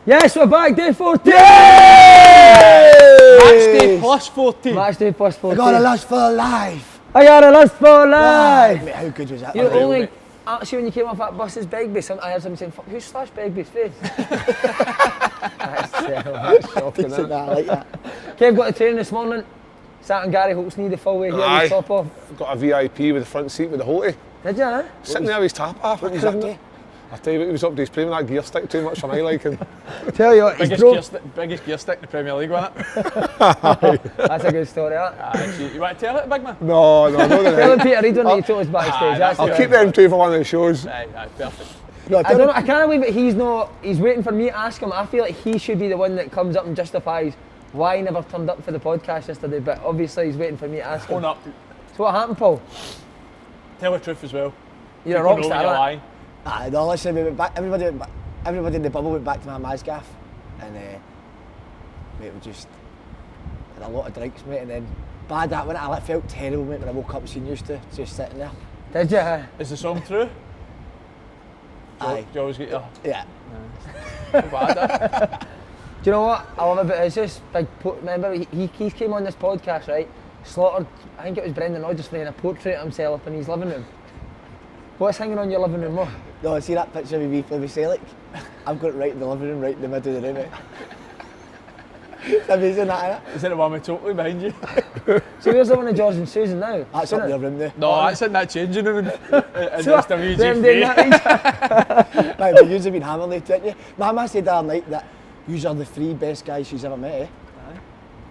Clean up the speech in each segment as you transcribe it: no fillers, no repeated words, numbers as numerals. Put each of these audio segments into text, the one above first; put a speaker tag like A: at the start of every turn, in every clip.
A: Yes, we're back, day 14!
B: Match day plus 14.
A: Match day plus 14.
C: I got a lust for life.
A: I got a lust for life!
C: Mate, how good was that?
A: You only, actually when you came off that bus, it's Begbie, I heard someone saying, fuck, who's Slash Begbie's face? That's terrible, that's shocking,
C: Decent,
A: isn't it?
C: I like that.
A: Kev got to train this morning, sat on Gary Holt's knee the full way here, with top off.
D: Got a VIP with the front seat with the Holty.
A: Did you, huh?
D: Sitting there with his tap off.
C: What was that day?
D: I tell you what, he was up to his playing that gear stick too much for my liking.
A: Tell you what,
B: Biggest gear stick in the Premier League, wasn't it?
A: That's a good story, that.
B: You want to tell it, big man?
D: No,
A: Tell him Peter Reid when he told us backstage. That's
D: I'll
A: it.
D: keep them two for one of the shows.
B: Aye, perfect.
C: No,
A: I don't know, I can't believe that he's waiting for me to ask him. I feel like he should be the one that comes up and justifies why he never turned up for the podcast yesterday, but obviously he's waiting for me to ask him.
B: Own up.
A: So what happened, Paul?
B: Tell the truth as well.
A: You're a
B: People
A: rock
B: know
A: star,
B: you're
A: innit?
B: lying.
C: No, listen, we went back, everybody in the bubble went back to my Maz gaff, and mate, we just had a lot of drinks, mate, and then bad that when I felt terrible, mate, when I woke up and seen you two just sitting there.
A: Did you?
B: Is the song true?
C: Aye.
B: Do you always get your...
C: Yeah.
B: Not bad, eh?
A: Do you know what I love about it? It's just remember he came on this podcast, right? Slaughtered, I think it was Brendan Rodgers frame a portrait of himself up in his living room. What's hanging on your living room more?
C: No, see that picture of me playing with Celtic? I've got it right in the living room, right in the middle of the room, mate. It's amazing that, innit?
B: Is that the one with totally behind you?
A: So where's the one of George and Susan now?
C: That's up in your room there.
B: No, that's in that changing room. And
A: So,
B: just a
A: them
B: WG
A: doing that,
C: Right, but you've been hammered late, didn't you? Mama said the other night that you are the three best guys she's ever met, eh?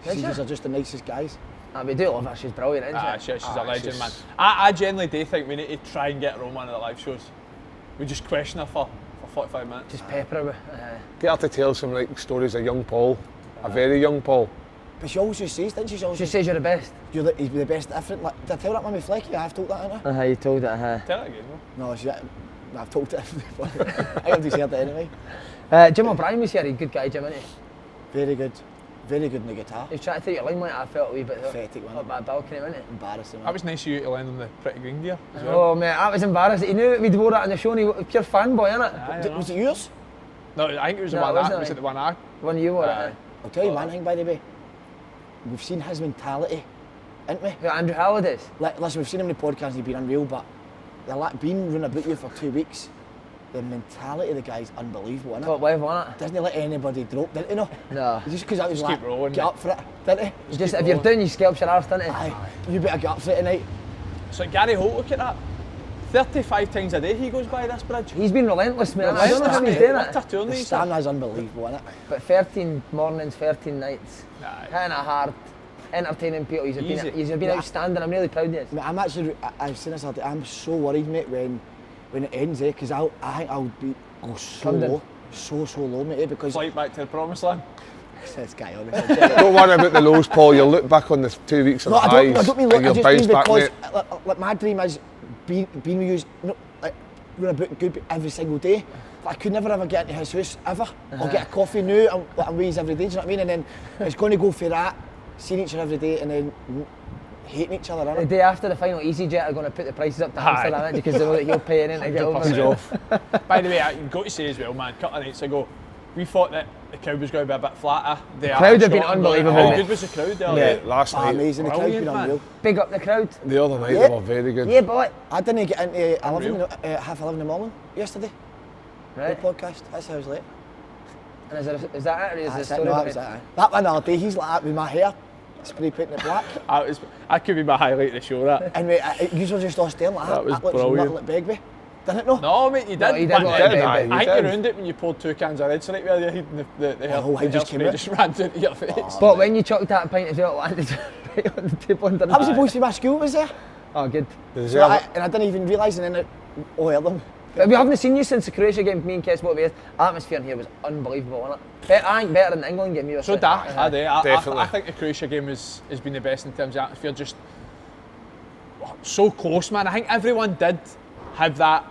A: Did
C: She
A: she?
C: says you're just the nicest guys.
A: We do love her, she's brilliant, isn't she?
B: She's a legend, man. I genuinely do think we need to try and get her on one of the live shows. We just question her for 45 minutes.
A: Just pepper her with.
D: Get her to tell some like stories of young Paul, a very young Paul.
C: But she always just says, didn't she? She always
A: She says you're the best.
C: he's the best different. Like, did I tell that Mummy Flecky? I've told that, haven't I?
A: You told it,
B: Tell it again, though.
C: No, I've told it. I have to say it anyway.
A: Jim O'Brien was here, he's a good guy, Jim, isn't he?
C: Very good. Very good in the guitar.
A: He was trying to take your limelight, I felt a wee bit.
C: Pathetic, man.
A: Up that balcony, wasn't it?
C: Embarrassing, man.
B: That was nice of you to lend him the pretty green gear as well.
A: Oh, mate, that was embarrassing. He knew we'd wore that on the show and he was a pure fanboy, innit?
B: Aye, I know.
C: Was it yours?
B: No, I think it was the
A: No,
B: one
A: it wasn't,
B: was it the one I...
A: When you wore
B: Aye.
A: it.
C: I'll tell you one thing, by the way. We've seen his mentality, haven't we?
A: Who, Andrew Halliday's?
C: Like, listen, we've seen him in the podcast and he's been unreal, but being running about you for 2 weeks, the mentality of the guy's unbelievable, innit?
A: Top level, innit?
C: Doesn't he let anybody drop, didn't he? No.
A: No.
C: Just because that was
B: Just
C: like,
B: keep rolling,
C: get
B: mate.
C: up for it, didn't he?
A: It's just, if you're down, you scalp your arse, didn't he?
C: Aye, you better get up for it tonight.
B: So Gary Holt, look at that. 35 times a day he goes by this bridge.
A: He's been relentless, man. I don't know how he's doing it.
B: What a turn
C: The
B: he's done.
C: stamina's unbelievable, innit?
A: But 13 mornings, 13 nights,
B: Aye.
A: hitting it hard, entertaining people. He's
B: Easy.
A: been
C: Yeah.
A: outstanding. I'm really proud of you.
C: Mate, I'm actually, I've seen this other day, I'm so worried, mate, when it ends, eh, because I think I'll go so
A: Come down.
C: low, so low, mate, eh, because
B: Flight back to the promised land.
C: this guy, honestly.
D: Don't worry about the lows, Paul. You'll look back on the 2 weeks of
C: No,
D: the
C: I
D: highs
C: don't mean
D: and
C: look, I
D: you'll
C: just
D: bounce
C: mean
D: back,
C: because
D: mate.
C: like my dream is being with you, like running about good every single day. But I could never ever get into his house ever. I'll get a coffee now and ways every day. Do you know what I mean? And then it's going to go for that, seeing each other every day, and then hating each other.
A: The
C: Innit?
A: day after the final EasyJet are going to put the prices up to
B: Aye.
A: Amsterdam innit, because they know that you're paying in to get over.
B: 100%. By the way, I've got to say as well, man, a couple of nights ago, we thought that the crowd was going to be a bit flatter. The
A: crowd have been unbelievable,
B: How
A: mate.
B: good was the crowd there?
D: Mate, last night,
C: Amazing, the crowd's been
B: Brilliant, man.
C: unreal.
A: Big up the crowd.
D: the other night,
C: Yeah.
D: they were very good.
A: Yeah, but
C: I didn't get into 11,
B: Unreal.
C: half 11 in the morning yesterday.
A: right.
C: The podcast, that's how I was late.
A: And is that it, or is the
C: That's it,
A: story
C: no,
A: about
C: that was
A: it?
C: it, aye. That one the other day, he's like that with my hair, spray painting it black.
B: That could be my highlight of the show, that.
C: And mate, you were just all staring like
B: That was
C: that looks
B: brilliant.
C: nothing like Begbie. Didn't it, no?
B: No, mate, you did.
A: No, he did
B: but,
A: look
B: I
A: like
B: think
A: Begbie.
D: You
B: you
D: did.
B: ruined it when you poured 2 cans of red straight where you and the
C: whole
B: hair
C: head just came
B: spray
C: out.
B: just ran into your face.
A: But when you chucked that pint as well, it landed right on the table under
C: I was supposed to be my school was there.
A: Oh, good.
D: They
C: So
D: deserve it.
C: and I didn't even realise, and then it all heard them.
A: But we haven't seen you since the Croatia game. Me and Kes, what we had. Atmosphere in here was unbelievable, wasn't it? I think better than the England game. You were
B: So
A: saying.
B: that, I do.
D: Definitely.
B: I think the Croatia game has been the best in terms of atmosphere. Just so close, man. I think everyone did have that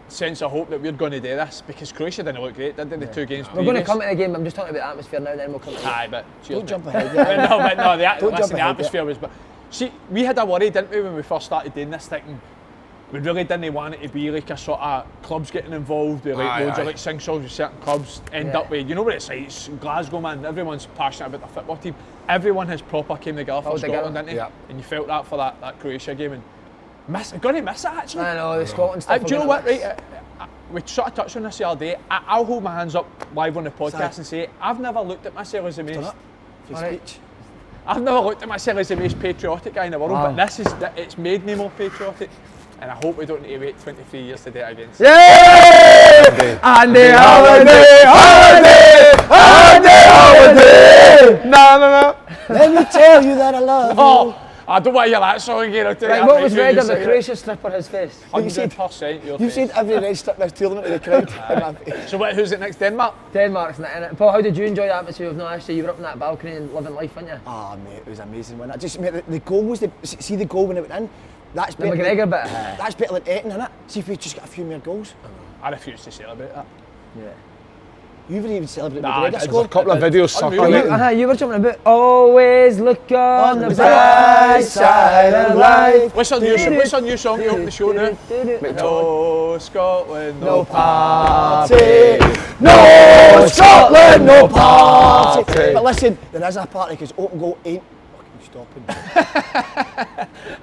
B: sense of hope that we're going to do this because Croatia didn't look great, did they? The 2 games
A: We're going to
B: previous?
A: come to the game. I'm just talking about the atmosphere now. Then we'll come to the game.
B: Aye, but cheers,
C: Don't
B: mate.
C: jump ahead. Yeah.
B: No, but no,
C: Don't jump
B: the
C: ahead,
B: atmosphere was. But see, we had a worry, didn't we, when we first started doing this, thinking we really didn't want it to be like a sort of clubs getting involved with like loads of like sing-songs with certain clubs end up with, you know what it's like, it's Glasgow, man, everyone's passionate about the football team, everyone has proper came together for Scotland, didn't they?
D: Yeah.
B: And you felt that for that Croatia game, and I'm going to miss it actually.
A: I know, the Scotland stuff.
B: Do you know what, right, we sort of touched on this the other day, I'll hold my hands up live on the podcast and say, I've never looked at myself as the most... I've never looked at myself as the most patriotic guy in the world, but it's made me more patriotic. And I hope we don't need to wait 23 years to do it again.
A: Yay! Andy Holiday, Holiday, Holiday, Holiday! No.
C: Let me tell you that I love you.
B: I don't want to hear that song again. I'll tell you
A: Right,
B: that
A: what
B: right
A: was
B: now,
A: red
B: you
A: on the
B: say it.
A: Croatia stripper his face?
B: 100% your
C: You've
B: face.
C: seen every red strip this tournament in the crowd.
B: So who's it next? Denmark?
A: Denmark's in it. Paul, how did you enjoy the atmosphere of no last year? You were up on that balcony and living life, weren't you?
C: Ah, mate, it was amazing. When I just mate, the goal was see the goal when it went in. That's
A: The
C: better.
A: McGregor bit.
C: That's better than Eton, innit? See if we just got a few more goals.
B: I refuse to celebrate that.
A: Yeah.
C: You haven't even celebrated
B: Nah,
C: McGregor
B: there's
C: score.
D: A couple of videos
B: Unreal.
D: circulating.
A: You were jumping about. Always look on the bright side of life.
B: What's our new song to open the show now? No Scotland, no
C: Party. No Scotland, no party. But listen, there is a party because open goal ain't fucking stopping.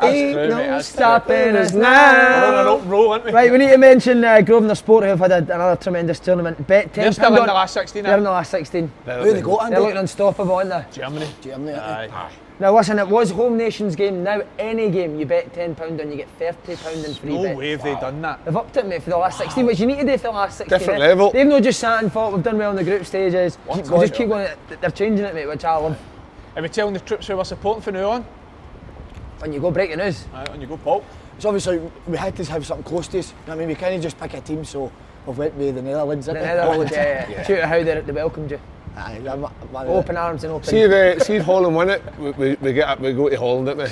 A: Ain't
B: true,
A: no
B: mate, that's
A: stopping us
B: We're on an
A: now.
B: open roll, aren't we?
A: Right, we need to mention Grosvenor Sport, who have had another tremendous tournament. Bet £10
B: They're still in
A: on-
B: the last 16,
A: They're in the last 16.
C: Who they got,
A: They're
C: Andy?
A: looking unstoppable, aren't they?
B: Germany.
C: Germany, aren't they?
B: Aye.
A: Now listen, it was home nations game. Now any game you bet £10 on, you get £30 in free
B: No
A: bets.
B: way have they done that.
A: They've upped it, mate, for the last 16, which you need to do for the last 16.
D: Different level.
A: They've not just sat and thought we've done well in the group stages. We just keep going. They're changing it, mate, which I love.
B: Are we telling the troops who we're supporting from now on?
A: When you go breaking news.
B: Aye, on you go, Paul.
C: So obviously we had to have something close to us. You know what I mean? We can't just pick a team, so we've went with the Netherlands.
A: The
C: didn't we?
A: Netherlands, yeah. Shoot at how they welcomed you.
C: Aye,
A: Open arms and open.
D: See Holland win it, we go to Holland, don't we?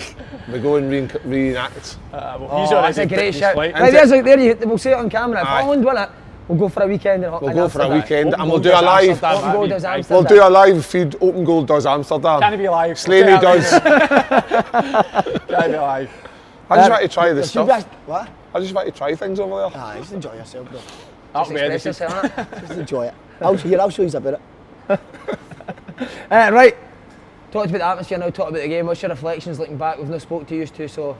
D: We go and reenact.
A: Oh, that's a great shout.
B: Flight.
A: Right, there's like there. We'll see it on camera. If
D: Aye.
A: Holland win it, we'll go for a weekend in
D: We'll go for a
A: Amsterdam.
D: weekend
B: Open
D: and we'll
B: goal
D: do a
B: does
D: live.
B: Amsterdam,
A: Open goal
B: that'd
A: does
B: be-
A: Amsterdam.
D: We'll do a live feed. Open Goal does Amsterdam.
B: Can't be live.
D: Slaney does.
B: Can't be live.
D: I just want to try this
C: Should
D: stuff.
C: what?
D: I just want to try things over there.
C: Aye, just enjoy yourself, bro.
B: That'll be
A: Express
B: edited.
A: yourself, innit?
C: Just enjoy it. I'll show you about it.
A: Right, talked about the atmosphere now, talked about the game. What's your reflections looking back? We've not spoke to you two, so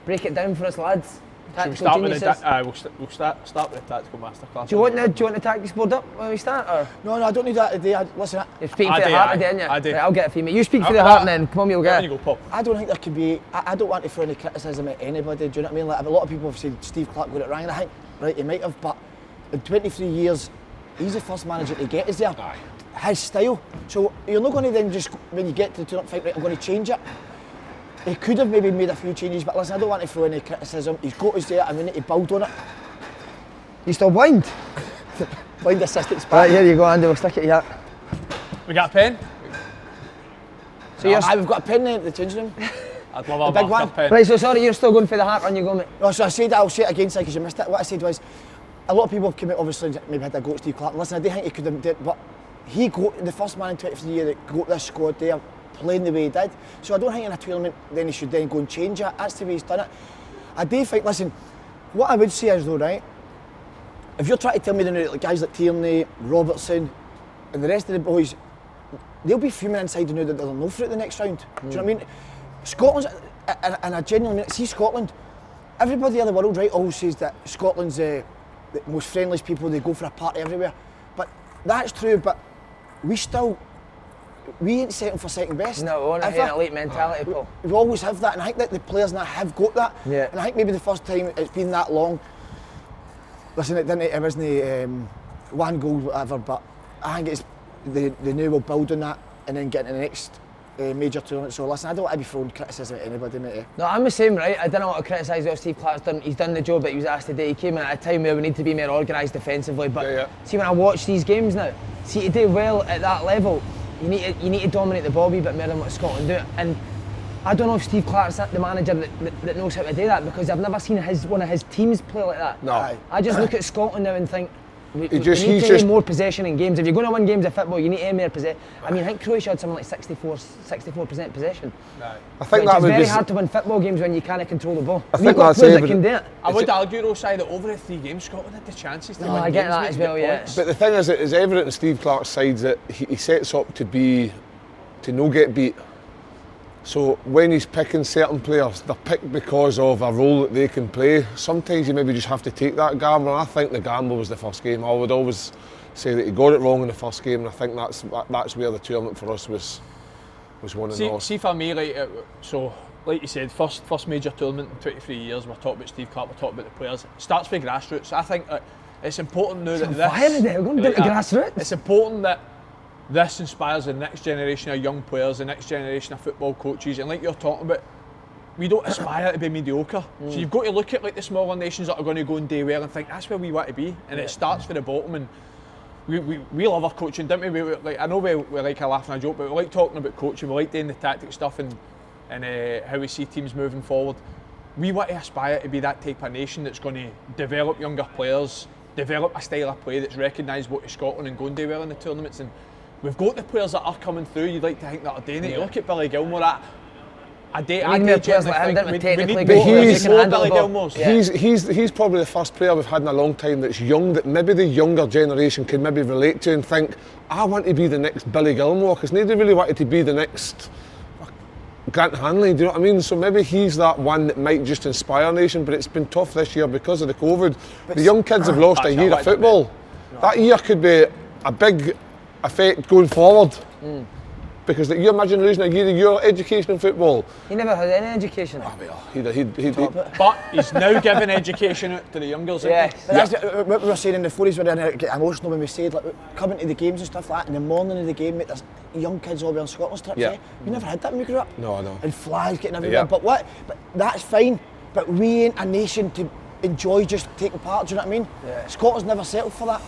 A: break it down for us, lads.
B: Should we
A: Tactical
B: start with the
A: geniuses.
B: we'll start with the tactical masterclass.
A: Do you want the tactics board up when we start? Or?
C: No, I don't need that today. Listen,
A: You're speaking
B: I
A: for the
B: do,
A: heart
B: aye.
A: today, aren't you?
B: I do.
A: Right, I'll get it for you, mate. You speak for the
B: I'll-
A: heart and then come on, you'll
B: There
A: get
B: you
A: it.
B: go, Paul.
C: I don't think there can be. I don't want to throw any criticism at anybody. Do you know what I mean? Like a lot of people have said Steve Clarke got it wrong. And I think, right, he might have, but in 23 years, he's the first manager to get us there.
D: Aye.
C: His style. So you're not going to then just when you get to the tournament fight, right, I'm going to change it. He could have maybe made a few changes, but listen, I don't want to throw any criticism. He's got us there, and we need to build on it.
A: You still blind?
C: Find assistance
A: Right,
C: back.
A: here you go, Andy. We'll stick it here.
B: We got a pen?
A: So you're
C: Aye, we've got a pen in the changing room.
B: I'd love a
C: The big
B: marker
C: one.
B: pen.
A: right. So sorry, you're still going for the heart. On you go, mate.
C: No, so I said I'll say it again, because you missed it. What I said was, a lot of people have come out, obviously, maybe had a go at Steve Clarke. Listen, I do think he could have did, but he got the first man in 23 years that got this squad there, playing the way he did. So I don't think in a tournament then he should then go and change it. That's the way he's done it. I do think, listen, what I would say is though, right, if you're trying to tell me the like guys like Tierney, Robertson, and the rest of the boys, they'll be fuming inside and know that they'll no through the next round. Do you know what I mean? Scotland's, and I genuinely see Scotland. Everybody in the world, right, always says that Scotland's the most friendliest people. They go for a party everywhere, but that's true. But we ain't settling for second best.
A: No, we want to
C: ever.
A: have an elite mentality, Paul.
C: We always have that, and I think that the players now have got that.
A: Yeah.
C: And I think maybe the first time it's been that long. Listen, it wasn't one goal, whatever, but I think it's the new will build on that and then get into the next major tournament. So listen, I don't want to be throwing criticism at anybody, mate.
A: No, I'm the same, right? I don't want to criticise what Steve Clarke's done. He's done the job that he was asked to do. He came in at a time where we need to be more organised defensively. But see, when I watch these games now, see, to do well at that level, you need to dominate the ball a bit more than what Scotland do. And I don't know if Steve Clarke's the manager that knows how to do that, because I've never seen one of his teams play like that.
D: No.
C: Aye.
A: I just look at Scotland now and think, we
D: he's
A: need to
D: just
A: have more possession in games. If you're going to win games of football, you need to have more possession. I mean, I think Croatia had something like 64% possession.
B: Right.
D: I think
A: Which
D: that
A: is
D: would
A: very
D: be
A: hard to win football games when you can't control the ball.
D: I
A: We've
D: think
A: got
D: that's
A: players that
D: evident.
A: can do it.
B: I would argue, Rosai, that over the 3 games, Scotland had the chances to
A: No,
B: win
A: I get
B: games,
A: that
B: mate,
A: as
B: to get
A: well, yeah.
B: points.
D: But the thing is, it is evident in Steve Clarke's sides that he sets up to no get beat. So when he's picking certain players, they're picked because of a role that they can play. Sometimes you maybe just have to take that gamble. And I think the gamble was the first game. I would always say that he got it wrong in the first game, and I think that's where the tournament for us was won and lost.
B: See for me, like you said, first major tournament in 23 years. We're talking about Steve Clarke, we're talking about the players. It starts with grassroots. I think it's important now that
A: We're going to grassroots.
B: It's important that this inspires the next generation of young players, the next generation of football coaches, and like you're talking about, we don't aspire to be mediocre. So you've got to look at like the smaller nations that are going to go and do well and think that's where we want to be, and it starts from the bottom. And we love our coaching, don't we? Like, I know we like a laugh and a joke, but we like talking about coaching, we like doing the tactic stuff and how we see teams moving forward. We want to aspire to be that type of nation that's going to develop younger players, develop a style of play that's recognisable to Scotland and go and do well in the tournaments. And we've got the players that are coming through, you'd like to think that are doing it. You look at Billy Gilmore,
A: We need players like him, don't we? Technically
D: But
A: good, who can handle the ball.
B: Gilmore's.
A: Yeah.
D: He's probably the first player we've had in a long time that's young, that maybe the younger generation can maybe relate to and think, I want to be the next Billy Gilmore, because nobody really wanted to be the next Grant Hanley, do you know what I mean? So maybe he's that one that might just inspire a nation, but it's been tough this year because of the COVID. The young kids have lost a year of football. That year could be a big effect going forward. Because you imagine losing a year of your education in football.
A: He never had any education.
B: But he's now giving education out to the youngers.
A: Yes.
C: But that's what we were saying in the 40s, we get emotional when we said, like, coming to the games and stuff like that, in the morning of the game, mate, there's young kids all wearing Scotland strips.
D: Yeah.
C: We never had that when we grew up.
D: No, no.
C: And flags getting everywhere.
D: Yeah.
C: But that's fine. But we ain't a nation to enjoy just taking part, do you know what I mean?
A: Yeah.
C: Scotland's never settled for that.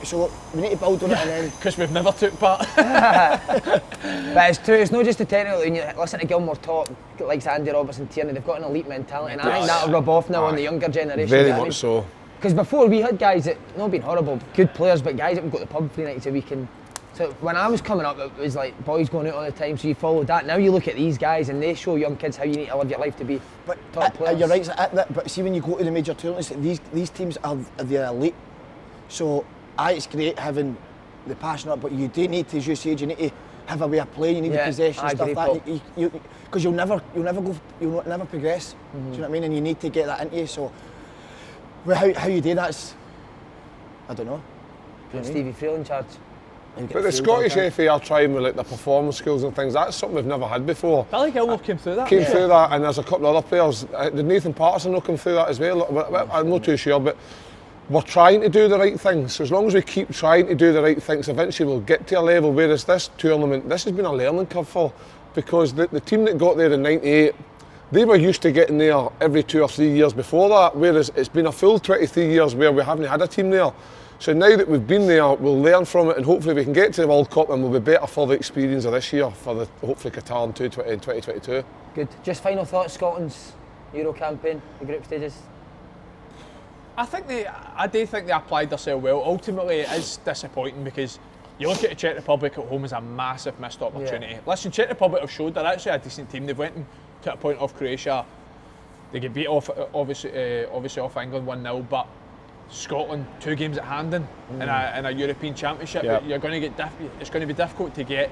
C: So we need to build on it and then...
B: Because we've never took part.
A: But it's true, it's not just the technical. When you listen to Gilmore talk, like Andy Robertson, Tierney, they've got an elite mentality, and I think that'll rub off now on the younger generation.
D: Very much so.
A: Because before we had guys that, not being horrible, good players, but guys that would go to the pub 3 nights a week. And so when I was coming up, it was like boys going out all the time, so you followed that. Now you look at these guys and they show young kids how you need to live your life to be top players.
C: You're right, but see when you go to the major tournaments, these teams are the elite. So it's great having the passion up, but you do need to, as you said, you need to have a way of play, you need the possession and stuff like that. Because you'll never progress. Do you know what I mean? And you need to get that into you. So how you do that's, I don't know.
A: And Stevie Friel in charge.
D: But the Scottish FA are trying with like the performance skills and things. That's something we've never had before.
B: Billy Gilmore came through that.
D: Through that, and there's a couple of other players. Did Nathan Patterson not come through that as well? I'm not too sure, but we're trying to do the right things. So as long as we keep trying to do the right things, eventually we'll get to a level. Whereas this tournament, this has been a learning curve for, because the team that got there in '98, they were used to getting there every 2 or 3 years before that. Whereas it's been a full 23 years where we haven't had a team there. So now that we've been there, we'll learn from it, and hopefully we can get to the World Cup and we'll be better for the experience of this year, for the hopefully Qatar in 2022.
A: Good. Just final thoughts, Scotland's Euro campaign, the group stages.
B: I do think they applied themselves well. Ultimately, it is disappointing because you look at the Czech Republic at home as a massive missed opportunity.
D: Yeah.
B: Listen, Czech Republic have showed they're actually a decent team. They've went to a point off Croatia. They get beat off, obviously off England 1-0, but Scotland 2 games at hand in a European Championship.
D: Yeah.
B: You're going to get it's going to be difficult to get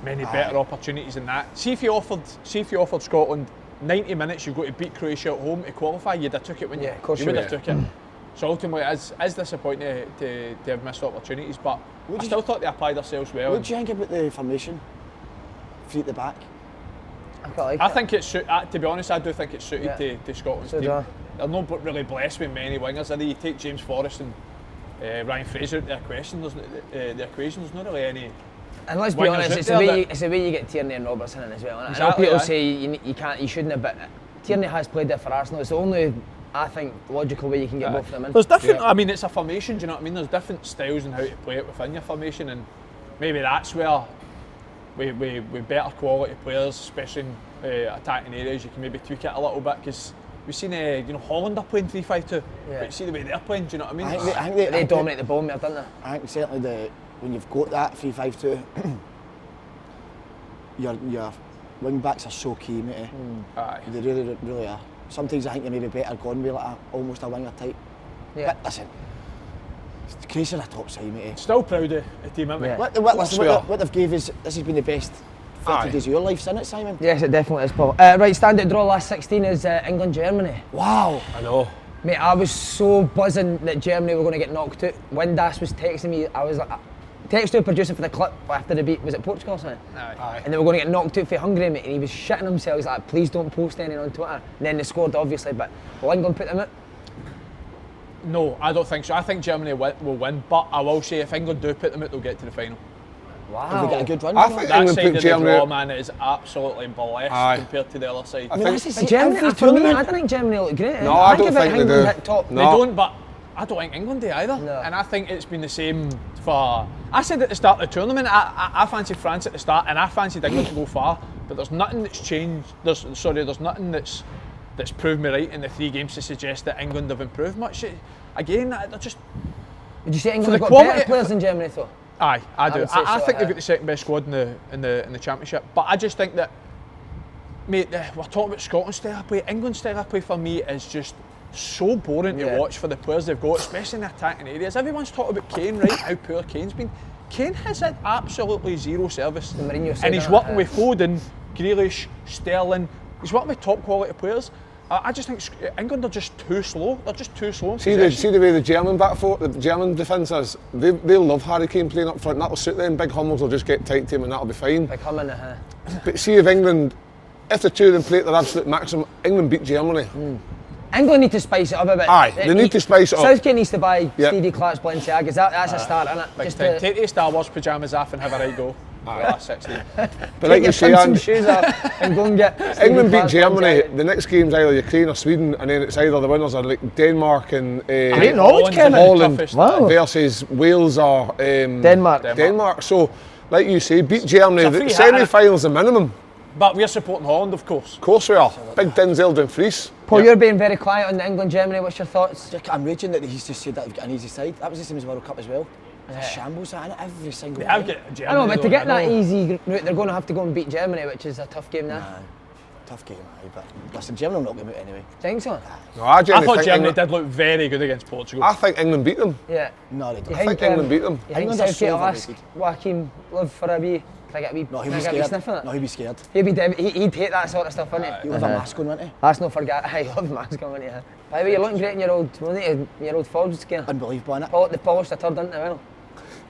B: many better opportunities than that. See if you offered Scotland 90 minutes, you've got to beat Croatia at home to qualify, you'd have took it, wouldn't you?
A: Of course
B: you would have took it. So ultimately it is disappointing to have missed opportunities, but I still thought they applied themselves well.
C: What do you think about the formation? 3 at the back?
B: I think it's to be honest, I do think it's suited to Scotland's team. They're not really blessed with many wingers, are they? You take James Forrest and Ryan Fraser out the equation, there's not really any.
A: And let's be honest, it's the way you get Tierney and Robertson in as well. Exactly, I know people say you shouldn't, but Tierney has played there for Arsenal. It's the only, I think, logical way you can get both of them in.
B: There's different. I mean, it's a formation. Do you know what I mean? There's different styles in how to play it within your formation, and maybe that's where we better quality players, especially in attacking areas, you can maybe tweak it a little bit, because We've seen Holland are playing 3-5-2,
A: Yeah.
B: but you see the way they're playing. Do you know what I mean?
C: I think
A: They dominate the ball, mate, don't they?
C: I think certainly when you've got that 3-5-2, your wing backs are so key, mate.
B: Aye.
C: They really are. Sometimes I think you're maybe better gone with like almost a winger type.
A: Yeah.
C: But listen, Croatia are a top side, mate.
B: Still proud of the team, aren't we?
A: Yeah.
C: What they've gave us, this has been the best 30
D: Aye.
C: days of your life, isn't it, Simon?
A: Yes, it definitely is, Paul. Right, standout draw last 16 is England-Germany.
C: Wow.
D: I know.
A: Mate, I was so buzzing that Germany were going to get knocked out. Windass was texting me, I was like, texted a producer for the clip after the beat, was it Portugal or something?
B: Aye.
A: And they were going to get knocked out for Hungary, mate, and he was shitting himself. He's like, please don't post anything on Twitter. And then they scored, obviously, but will England put them out?
B: No, I don't think so. I think Germany will win, but I will say if England do put them out, they'll get to the final.
A: Wow.
C: Have we got a good run?
D: I
C: you know?
D: think
B: That
D: England
B: side
D: put
B: of the
D: Germany
B: draw,
D: out.
B: man, is absolutely blessed
D: Aye.
B: compared to the other side.
C: I mean, that's the
A: See,
C: same
A: Germany,
C: every
A: for me, I
C: tournament.
A: don't think Germany look great.
D: No, I don't
A: give it
D: think they
A: England
D: do.
A: hit top.
D: No.
B: They don't, but I don't think England do either.
A: No.
B: And I think it's been the same for... I said at the start of the tournament, I fancied France at the start and I fancied England to go far, but there's nothing that's changed. There's nothing that's proved me right in the 3 games to suggest that England have improved much. Again, they're just...
A: Would you say England
B: For
A: have
B: the
A: got
B: quality-
A: better players than Germany, though?
B: Aye, I do.
A: would say
B: I
A: so,
B: think they've
A: aye.
B: got the second best squad in the championship. But I just think that, mate, we're talking about Scotland's style of play. England's style of play for me is just so boring
A: Yeah.
B: to watch for the players they've got, especially in the attacking areas. Everyone's talking about Kane, right? How poor Kane's been. Kane has had absolutely zero service,
A: Mourinho said
B: and he's
A: that,
B: working
A: yeah.
B: with Foden, Grealish, Sterling. He's working with top quality players. I just think England are just too slow. They're just too slow. in
D: See
B: possession.
D: the way the German back four, the German defence is. They love Harry Kane playing up front. That'll suit them. Big Hummels will just get tight to him and that'll be fine.
A: Like coming,
D: But see if England, if the two of them play at their absolute maximum, England beat Germany.
A: England need to spice it up a bit.
D: Aye, they need to spice it up.
A: Southgate needs to buy
D: Yep.
A: Stevie Clark's Balenciagas. That's a start, isn't it?
B: Big
A: Just
B: time.
A: to
B: Take the Star Wars pyjamas off and have a right go. Last 16.
D: But
A: take
D: like
A: your
D: you say,
A: Simpson
D: Ange,
A: shoes off and go and get Stevie
D: England beat
A: Clark's
D: Germany.
A: Balenciagas.
D: The next game's either Ukraine or Sweden, and then it's either the winners are like Denmark and
A: Great knowledge,
B: Holland's in the
D: Holland
B: toughest.
A: Wow.
D: versus Wales or
A: Denmark.
D: Denmark. So, like you say, beat Germany.
B: It's a
D: The
B: free hit,
D: semi-finals the minimum.
B: But we're supporting Holland, of course.
D: Of course we are. Big Denzel Dumfries.
A: Paul, you're being very quiet on the England-Germany. What's your thoughts?
C: I'm raging that he's just said that they've got an easy side. That was the same as World Cup as well. It's a shambles that, innit? Every single
B: They have
C: time.
B: got Germany.
A: I know, but to
B: though,
A: get
B: I
A: that
B: know.
A: easy route, they're going to have to go and beat Germany, which is a tough game now.
C: Aye. Tough game, aye, but listen, Germany will knock them out anyway.
A: Think so?
D: No, I
B: I
D: genuinely
B: thought
D: think
B: Germany
D: England,
B: did look very good against Portugal.
D: I think England beat them.
A: Yeah.
C: No, they don't.
A: You
D: I think England beat them.
A: You think
C: England are
A: Southgate
C: so
A: will ask
C: overrated.
A: Joachim Löw for a wee... Can I get a wee,
C: No,
A: can
C: he'll
A: I
C: be
A: get a wee
C: scared.
A: sniff of
C: No,
A: it?
C: he'll be scared.
A: He'd hate that sort of stuff, wouldn't he?
C: He'll have a mask on, won't he?
A: That's not forget. I love mask on, wouldn't you? By the way, you're looking great in your old Forbes gear.
C: Unbelievable, innit?
A: They polished the turd, didn't they? Well,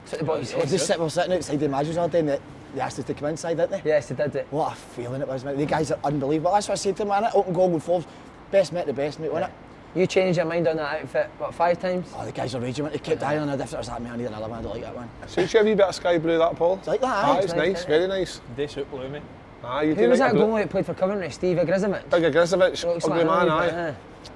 A: that's what the boys said.
C: We're sitting outside the Images all day and they asked us to come inside, didn't they?
A: Yes, they did it.
C: What a feeling it was, mate. The guys are unbelievable. That's what I said to them, innit? Open goal, good Forbes. Best mate, the best mate, wasn't it?
A: You changed your mind on that outfit, what, 5 times?
C: Oh, the guys are raging, they kept eyeing on a different. I was like, man, I need another one, I don't like that one.
D: Suits you a wee bit of sky blue, that, Paul?
C: Do you like that,
D: Aye,
C: aye?
D: it's
A: nice,
D: nice,
A: isn't
D: very nice.
B: They suit blue me.
D: Aye, you
A: Who
D: do
A: was
D: like
A: that
D: the blue.
A: goalie that played for Coventry? Steve Agrizovic?
D: Big Agrizovic,
A: Looks
D: ugly
A: like
D: man,
A: him,
D: aye.
A: aye.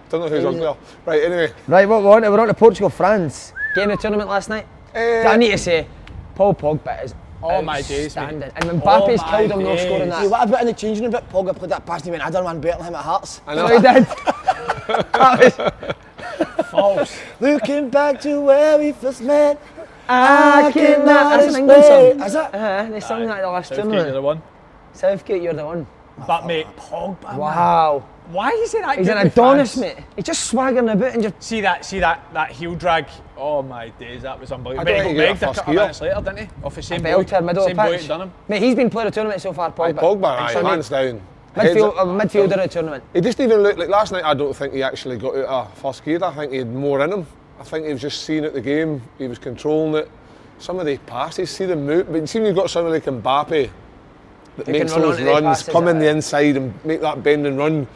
D: Don't know who's
A: Who's
D: uglier. Right, anyway.
A: Right, we're on to Portugal, France. Game of the tournament last night. I need to say, Paul Pogba is
B: Oh my days, mate.
A: outstanding. And when Mbappe's
B: Oh my
A: killed him, no
B: days.
A: scoring
C: See,
A: that.
C: what about in the changing room? Pogba played that pass and he went, I done one better than him at Hearts.
D: I
A: No,
D: know.
A: he did. That was,
B: False.
C: Looking back to where we first met,
A: I cannot. That's an England
C: explain.
A: song.
C: Is it?
A: They sung that at the last
B: Southgate, you're
A: tournament.
B: the one.
A: Southgate, you're the one.
B: But mate, Pogba. man.
A: Wow.
B: Why is he that
A: He's
B: good
A: an
B: with
A: Adonis,
B: France?
A: mate. He's just swaggering about and just.
B: See that heel drag. Oh my days, that was unbelievable.
D: I
B: But
D: don't
B: he
D: think he
B: got
D: got
B: begged a
D: first
B: couple
D: gear.
B: minutes later, didn't he? Off the same boy.
A: Belter, middle
B: Same
A: of
B: boy
A: the
B: that
A: pitch.
B: done him.
A: Mate, he's been player of the tournament so far,
D: Aye,
A: Pogba.
D: Pogba, aye,
A: So,
D: hands down.
A: Midfielder of the tournament.
D: He just even looked like last night. I don't think he actually got out of first gear. I think he had more in him. I think he was just seeing at the game. He was controlling it. Some of the passes, see the move. But see when you've got someone like Mbappe that
A: Who
D: makes
A: can run
D: those
A: onto the
D: runs,
A: passes,
D: come in
A: aye.
D: the inside and make that bend and run.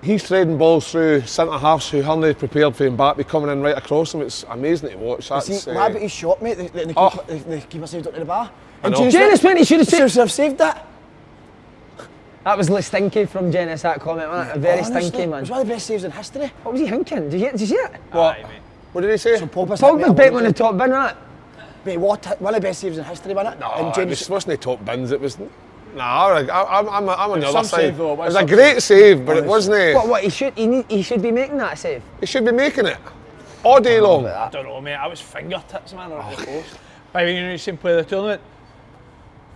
D: He's threading balls through centre halves who hardly prepared for Mbappe coming in right across him. It's amazing to watch. That's,
C: See, what about his shot, mate? The
D: Oh.
C: keeper saved it to the bar.
D: I know.
A: Dennis went, he should have saved.
C: Should have saved that.
A: That was stinky from Dennis, that comment, wasn't it? Very
C: Honestly,
A: stinky,
C: It
A: man.
C: was one of the best saves in history.
A: What was he thinking? Did you see it?
D: What?
B: Aye, mate.
D: What did he say?
C: So Pogba's
A: Pogba's bet on the top bin, wasn't it?
C: Mate, one of the best saves in history, wasn't it?
D: No,
C: And
D: it
C: James,
D: wasn't top bins. It was. Nah, I'm on the
B: Some
D: other
B: save
D: side.
B: though,
D: It was a great save, but it wasn't.
A: What he should be making that save.
D: He should be making it all day long.
B: I don't know, mate. I was fingertips, man, or at the post. By the way, you seen play the tournament.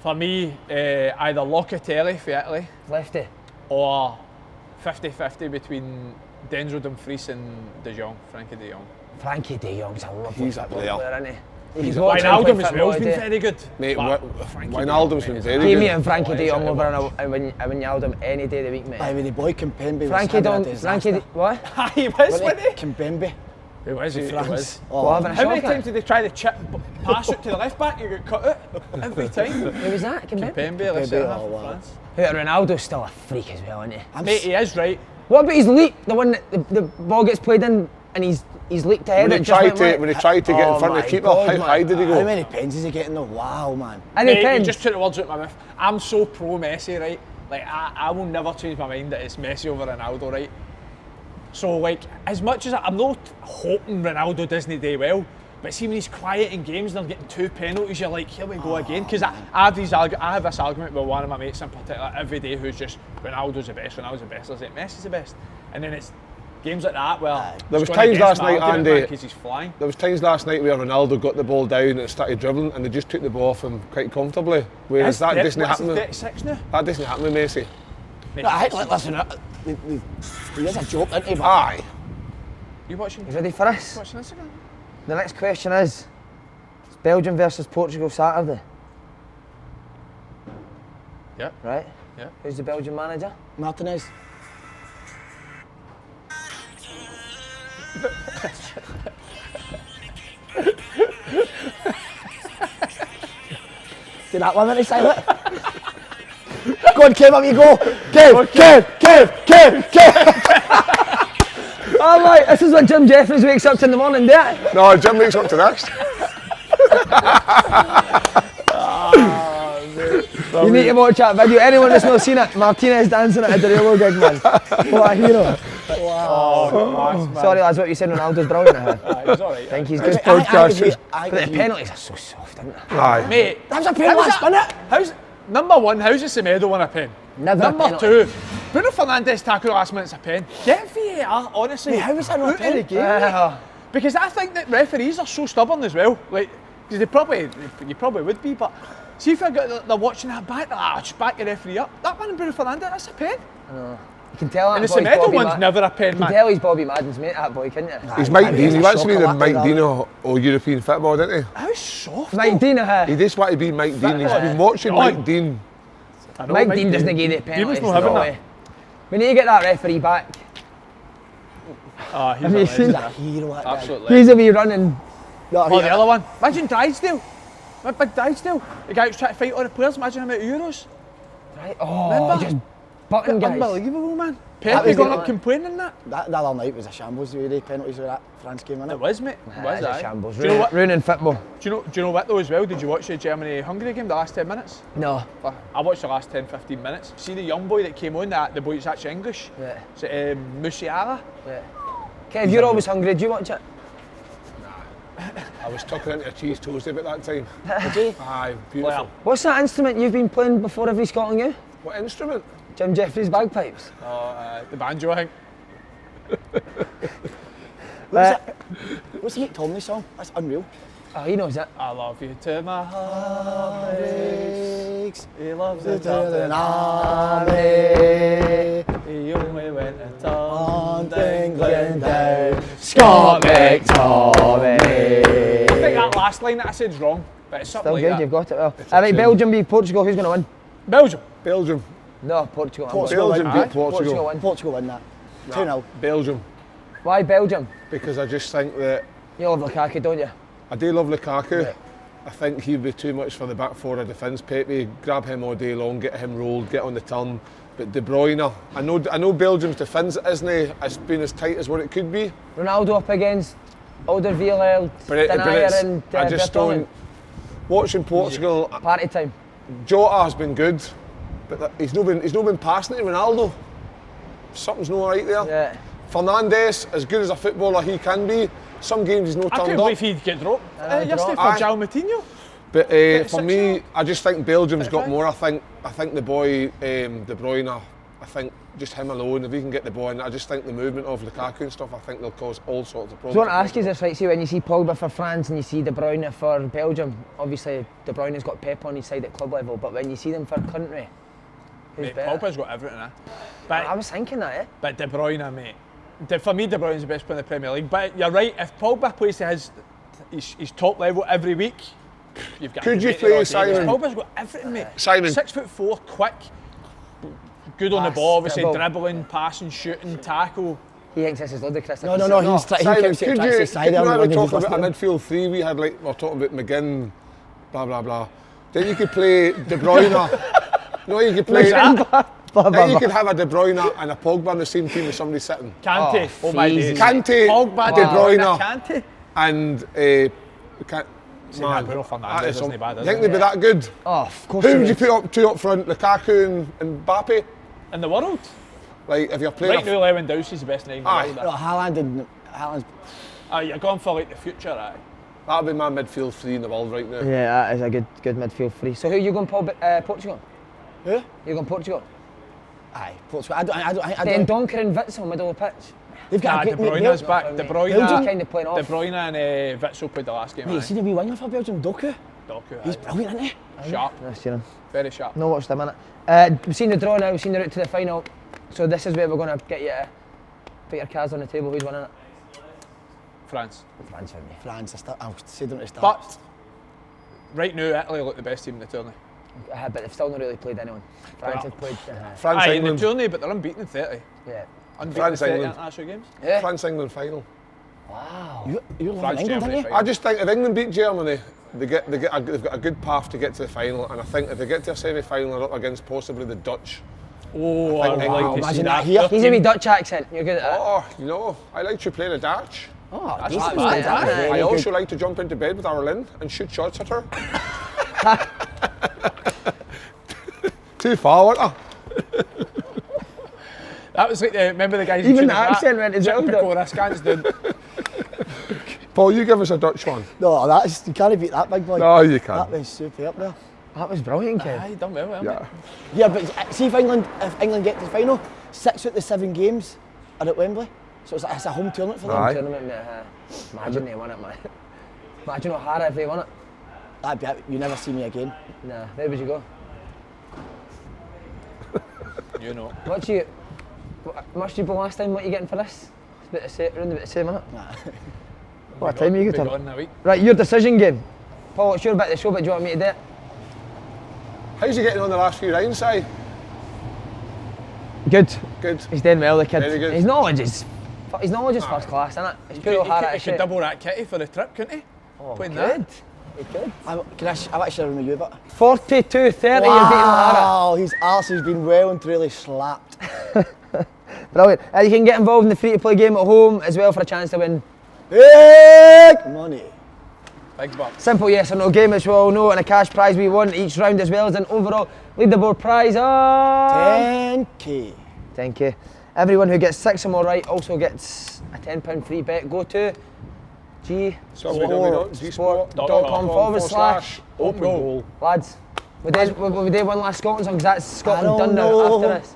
B: For me, either Locatelli for Italy
A: Lefty.
B: or 50-50 between Denzel Dumfries and De Jong, Frankie De Jong.
A: Frankie De Jong's a lovely
D: He's a player.
A: isn't he?
D: He's
A: watching him play
B: Wijnaldum as
A: football
B: well's been
A: today.
B: very good.
D: Mate,
B: but Frankie De Jong,
D: Wijnaldum's been
B: mate,
D: very
A: Give me
D: good.
A: and Frankie De Jong
B: Oh,
A: over and Wijnaldum any day of the week, mate.
C: Aye, with the boy Kimpembe.
A: Frankie don't. What?
B: He was, wasn't he?
C: Kimpembe.
B: He was, he
C: France.
B: was.
A: What, having a
B: How many
A: shocker?
B: times did they try to chip, pass it to the left back? You got cut out every time.
A: Who was that? Kimpembe?
B: Pembe, let's say
C: oh,
B: that for
C: wow.
B: France.
A: Ronaldo's still a freak as well, isn't he?
B: Mate, he is right.
A: What about his leap? The one that the ball gets played in and he's leaped ahead.
D: When he tried to get in front of the keeper, how high did he
C: How
D: go?
C: many pens is he getting though? Wow, man.
A: Any
B: Mate, you
A: pens?
B: just took the words out of my mouth. I'm so pro Messi, right? Like, I will never change my mind that it's Messi over Ronaldo, right? So, like, as much as I'm not hoping Ronaldo doesn't do well, but see when he's quiet in games and they're getting 2 penalties, you're like, here we go again. Because I have this argument with one of my mates in particular every day who's just, Ronaldo's the best. I was like, Messi's the best. And then it's games like that where
D: There was
B: it's going
D: times last
B: against my
D: night,
B: argument,
D: Andy.
B: because he's flying.
D: There was times last night where Ronaldo got the ball down and started dribbling, and they just took the ball off him quite comfortably. Whereas that doesn't happen.
B: What's he, 36 now?
D: That doesn't happen with Messi.
B: Mate,
C: No, I think, listen, he is a joke, isn't he? But
D: Aye.
B: you watching?
A: You ready for this?
B: Watching Instagram?
A: The next question is it's Belgium versus Portugal Saturday.
B: Yeah.
A: Right?
B: Yeah.
A: Who's the Belgian manager?
C: Martinez. See that one, minute silent? Go on, Kev, up you go. Kev.
A: Oh right, this is what Jim Jeffries wakes up to in the morning, there.
D: No, Jim wakes up to next.
A: You need to watch that video. Anyone that's not seen it, Martinez dancing at a Dorello gig, man. What a hero.
B: Oh, man.
A: Sorry lads, what you said, Ronaldo's brilliant at it.
B: He's alright.
A: I think he's good.
D: podcast.
A: But the penalties are so soft, aren't they?
D: Aye.
B: Mate,
C: That was a penalty last minute.
B: how's number one? How's the Semedo win a pen?
A: Never a
B: Number
A: penalty.
B: two, Bruno Fernandes tackle last minute's a pen. Get VAR, honestly.
C: Mate, how is that not
B: out of the
C: pen?
B: game? Because I think that referees are so stubborn as well. Like, because you probably would be, but see if they're watching that back, they're like, just back the referee up. That one in Bruno Fernandes, that's a pen.
A: You can tell that
B: And the
A: boy's
B: Semedo
A: Bobby
B: one's never a pen,
A: You can
B: man.
A: tell he's Bobby Madden's mate, that boy, couldn't you?
D: He's Mike Dean. He wants to be the
C: Shocker,
D: Mike
C: that,
D: Dean of European football, didn't he?
B: How soft.
A: Mike
B: though.
A: Dean,
D: He just wanted to be Mike Dean. He's been watching
B: Oh,
D: Mike Dean.
B: I know,
A: Mike Dean doesn't give the
B: Dean
A: penalties.
B: was not having
A: no
B: that.
A: way. We need to get that referee back.
B: Oh, he's
A: Have
B: a
A: you seen
B: legend,
C: He's a hero, that guy.
B: absolutely.
A: He's a wee running.
C: No,
B: Oh, the other one. Imagine Drysdale. Big Drysdale. The guy who's trying to fight all the players. Imagine him at Euros.
A: Right? Oh,
B: Remember?
A: just button guys.
B: Unbelievable, man.
C: That
B: Pepe
C: was
B: going
C: the-
B: up complaining that.
C: That other night was a shambles, the penalties with that France game,
B: It
C: wasn't it?
B: was, mate. It
A: That
B: was,
A: is a
B: aye.
A: shambles.
B: Do you know what?
A: Ruining football.
B: Do you know what though as well? Did you watch the Germany-Hungary game the last 10 minutes?
A: No.
B: I watched the last 10-15 minutes. See the young boy that came on, the boy that's actually English?
A: Yeah.
B: Is it Musiala?
A: Yeah. Kev, you're always hungry. Did you watch it?
D: I was tucking into a cheese toast about that time.
C: Did you?
D: Aye, beautiful.
B: Well,
A: What's that instrument you've been playing before every Scotland game?
D: What instrument?
A: Jim Jeffries bagpipes.
B: the banjo, I think.
C: What's the Mick Tomley song? That's unreal.
A: Oh, he knows it.
B: I love you to my heart breaks. He loves it
C: Than
B: than
C: army,
B: He only went and
C: on
B: turned
C: England down.
A: Scott McTominay.
B: I think that last line that I said is wrong, but it's something
A: Still
B: like
A: good,
B: that.
A: you've got it well. Alright, Belgium beat Portugal. Who's going to win?
B: Belgium.
D: Belgium.
A: No, Portugal.
C: Portugal
D: Belgium
C: win.
D: beat Portugal.
A: win.
C: Portugal win that. 2-0.
D: Belgium.
A: Why Belgium?
D: Because I just think that
A: You love Lukaku, don't you?
D: I do love Lukaku.
A: Yeah.
D: I think he'd be too much for the back four of defence. Pepe, grab him all day long, get him rolled, get on the turn. But De Bruyne, I know Belgium's defence isn't it's been as tight as what it could be.
A: Ronaldo up against Alderweireld,
D: But
A: Denayer
D: it's,
A: and
D: I just
A: Vertonghen.
D: don't. Watching Portugal,
A: Party time.
D: Jota has been good, but he's not been passing it to Ronaldo. Something's not right there.
A: Yeah.
D: Fernandes, as good as a footballer he can be, some games he's not
B: I couldn't
D: turned
B: believe
D: up.
B: he'd get dropped yesterday
A: dropped.
B: for
D: Aye.
B: João Moutinho.
D: But for me, I just think Belgium's got more. I think the boy De Bruyne. I think just him alone, if he can get the ball in, I just think the movement of Lukaku and stuff, I think they'll cause all sorts of problems.
A: So I want to ask you this, right? See, when you see Pogba for France and you see De Bruyne for Belgium, obviously De Bruyne's got Pep on his side at club level, but when you see them for country, who's
B: Mate,
A: better?
B: Pogba's got everything, But
A: I was thinking that, eh?
B: But De Bruyne, mate. For me, De Bruyne's the best player in the Premier League. But you're right, if Pogba plays to his top level every week, you've got.
D: Could you play Simon?
B: Pogba's got everything, mate.
D: Simon.
B: 6'4", quick, good on the ball, obviously dribbling, passing, shooting, tackle.
A: He thinks this is ludicrous.
C: No, he
D: Simon,
C: keeps
D: could
C: trying to
D: you
C: say
D: not
C: when
D: talk
C: he's
D: about a
C: listening.
D: midfield three? We had we're talking about McGinn, blah blah blah. Then you could play De Bruyne. No, you could play. Then you could have a De Bruyne and a Pogba on the same team with somebody sitting.
B: Kante, oh my days.
D: Kante,
B: Pogba,
D: De Bruyne,
B: Kante.
D: and
B: Bruno Fernandes isn't bad,
D: you think they'd be that good?
A: Oh, of course.
D: Who would you put two up front? Lukaku and Mbappe?
B: In the world?
D: Like if you're playing.
B: Right now, Lewandowski's the best name in the world.
C: No, Haaland's.
B: You're going for like the future, right?
D: That'd be my midfield three in the world right now.
A: Yeah, that is a good midfield three. So who are you going, Portugal?
C: Who?
A: You're going Portugal?
C: Aye, Portugal. I
A: Then
C: don't.
A: Donker and Witzel, middle of the pitch.
C: They've got
B: De
C: a great
B: Bruyne's
C: mate.
B: back. De
C: Belgium
A: kind of playing off.
B: Bruyne and Witzel played the last game.
C: Mate, you seen the wee winger for Belgium, Doku?
B: Doku,
C: He's brilliant, isn't he?
B: sharp,
A: I've seen him.
B: very sharp.
A: No watched a minute. We've seen the draw now, we've seen the route to the final. So this is where we're going to get you to put your cards on the table. Who's winning it?
B: France.
A: France for me.
C: France, I'll say them at the start.
B: But right now, Italy look the best team in the tournament.
A: But they've still not really played anyone. France
B: Well,
A: have played.
D: France
B: Aye, in the
D: England.
B: tournament, but they're unbeaten in 30.
A: Yeah.
B: Unbeaten
D: France,
B: in 30
D: England.
B: international games.
A: Yeah.
D: France England final.
A: Wow.
C: You're
B: France,
C: loving England,
B: Germany,
C: aren't you?
B: right?
D: I just think if England beat Germany, they've got a good path to get to the final, and I think if they get to a semi-final, they're up against possibly the Dutch.
B: Oh,
D: I
B: I would
D: think
B: like
D: England-
B: to see
C: Imagine
B: that.
C: that here.
B: Their
A: He's a wee
B: team-
A: Dutch accent. You're good at that.
D: Oh, you know, I like to play the Dutch.
C: Oh,
B: That's
C: decent,
B: not bad,
C: mate,
B: aye.
C: very
D: I
C: good.
D: also like to jump into bed with Arlene and shoot shots at her. Too far, wasn't I?
B: That was like remember the guys.
A: Even
B: who
A: the accent went as well,
B: Typical Riscans, dude.
D: Paul, you give us a Dutch one.
C: No, you can't beat that, big boy.
D: No, you
C: That
D: can't.
C: was superb there.
A: That was brilliant, Kev.
B: Aye, done well, well.
D: Yeah.
C: Yeah, but see if England get to the final, 6 out of the 7 games are at Wembley. So it's a home tournament for them.
D: Aye.
A: Tournament, mate. Imagine they won it, man. Imagine O'Hara if they won it.
C: That'd be it. You never see me again.
A: Nah, where would you go?
B: You know.
A: What you must you be last time? What you getting for this? It's about the same, around about the same, innit?
C: Nah.
A: What time are you
B: Be
A: getting?
B: gone in a week.
A: Right, your decision game. Paul, it's your bit of the show, but do you want me to do it?
D: How's he getting on the last few rounds, Si?
A: Good.
D: Good.
A: He's doing well, the kid.
D: Very good.
A: His knowledge is first class, isn't it? It's pure
B: He
A: O'Hara
B: could
A: shit.
B: double that kitty for the trip, couldn't he?
A: Oh,
B: Playing
A: good.
B: that.
A: He could.
C: I've actually with you, but
A: 42-30, you're beating O'Hara.
C: wow, his arse has been well and truly slapped.
A: Brilliant. You can get involved in the free-to-play game at home as well for a chance to win.
C: Big money.
B: Big bucks.
A: Simple yes or no game, as we all know, and a cash prize we won each round, as well as an overall leaderboard prize of
C: 10k.
A: Thank you. Everyone who gets 6 or more right also gets a £10 free bet. Go to
D: G-Sport.com/.
B: Open goal.
A: Lads, we did one last Scotland song because that's Scotland
C: I
A: done
C: don't
A: now
C: know.
A: after this.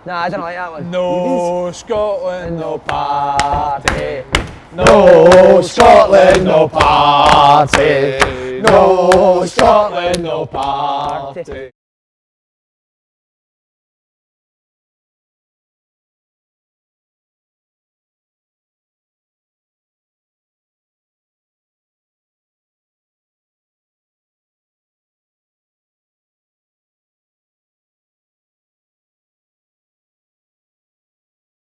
A: Nah, I don't like that one.
B: No Scotland, no
A: party.
B: No Scotland, no party. No Scotland, no party.